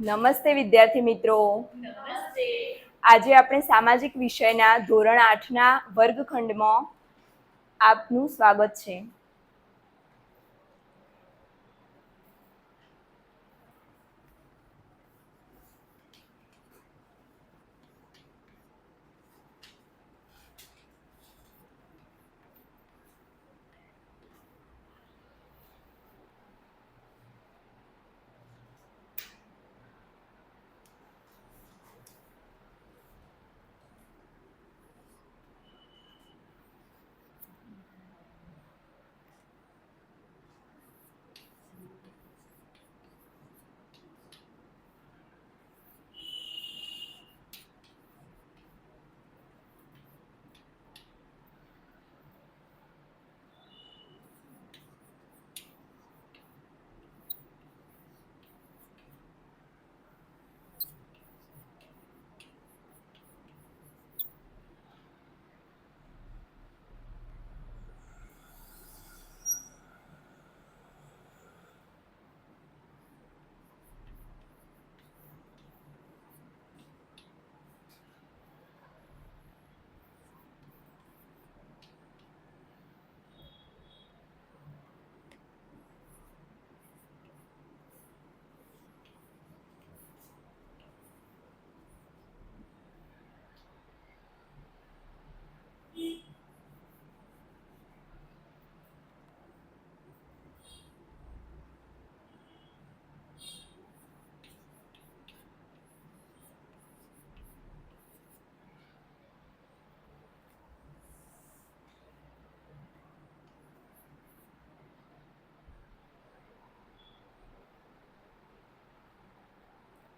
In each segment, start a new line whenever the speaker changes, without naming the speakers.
નમસ્તે વિદ્યાર્થી મિત્રો.
નમસ્તે.
આજે આપણે સામાજિક વિષયના ધોરણ 8ના વર્ગખંડમાં આપનું સ્વાગત છે.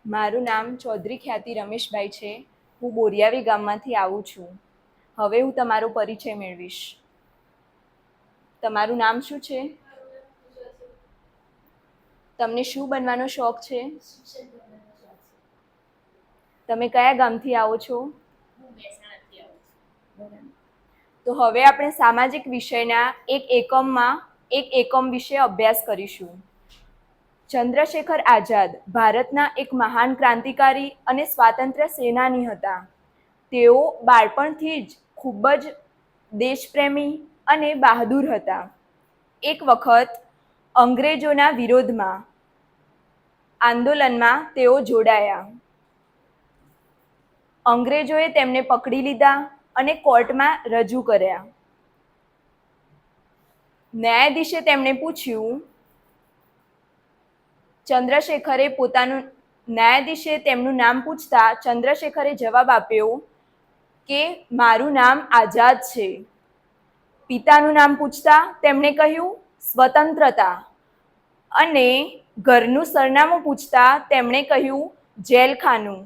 મારું નામ ચૌધરી ખ્યાતિ રમેશભાઈ છે. હું બોરિયાવી ગામમાંથી આવું છું. હવે હું તમારો પરિચય મેળવીશ. તમારું નામ શું છે? તમને શું બનવાનો શોખ છે? તમે કયા ગામથી આવો છો? તો હવે આપણે સામાજિક વિષયના એક એકમ વિશે અભ્યાસ કરીશું. ચંદ્રશેખર આઝાદ ભારતના એક મહાન ક્રાંતિકારી અને સ્વાતંત્ર્ય સેનાની હતા. તેઓ બાળપણથી જ ખૂબ જ દેશપ્રેમી અને બહાદુર હતા. એક વખત અંગ્રેજોના વિરોધમાં આંદોલનમાં તેઓ જોડાયા. અંગ્રેજોએ તેમને પકડી લીધા અને કોર્ટમાં રજૂ કર્યા. ન્યાયાધીશે તેમને પૂછ્યું, ન્યાયાધીશે તેમનું નામ પૂછતા ચંદ્રશેખરે જવાબ આપ્યો કે મારું નામ આઝાદ છે. પિતાનું નામ પૂછતા તેમણે કહ્યું સ્વતંત્રતા, અને ઘરનું સરનામું પૂછતા તેમણે કહ્યું જેલખાનું.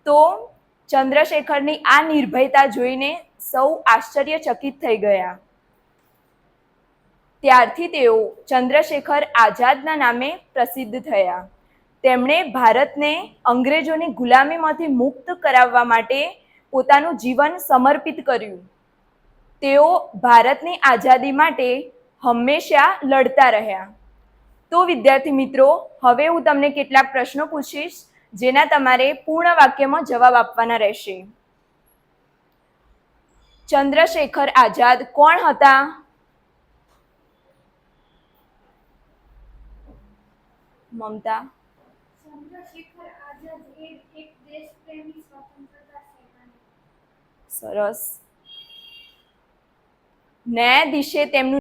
તો ચંદ્રશેખરની આ નિર્ભયતા જોઈને સૌ આશ્ચર્યચકિત થઈ ગયા. ત્યારથી તેઓ ચંદ્રશેખર આઝાદના નામે પ્રસિદ્ધ થયા. તેમણે ભારતને અંગ્રેજોની ગુલામીમાંથી મુક્ત કરાવવા માટે પોતાનું જીવન સમર્પિત કર્યું. તેઓ ભારતની આઝાદી માટે હંમેશા લડતા રહ્યા. તો વિદ્યાર્થી મિત્રો, હવે હું તમને કેટલાક પ્રશ્નો પૂછીશ, જેના તમારે પૂર્ણ વાક્યમાં જવાબ આપવાના રહેશે. ચંદ્રશેખર આઝાદ કોણ હતા? મમતા.
ચંદ્રશેખર આઝાદ એક દેશપ્રેમી સ્વતંત્રતા સેનાની.
સરસ. ન્યાયાધીશે તેમનું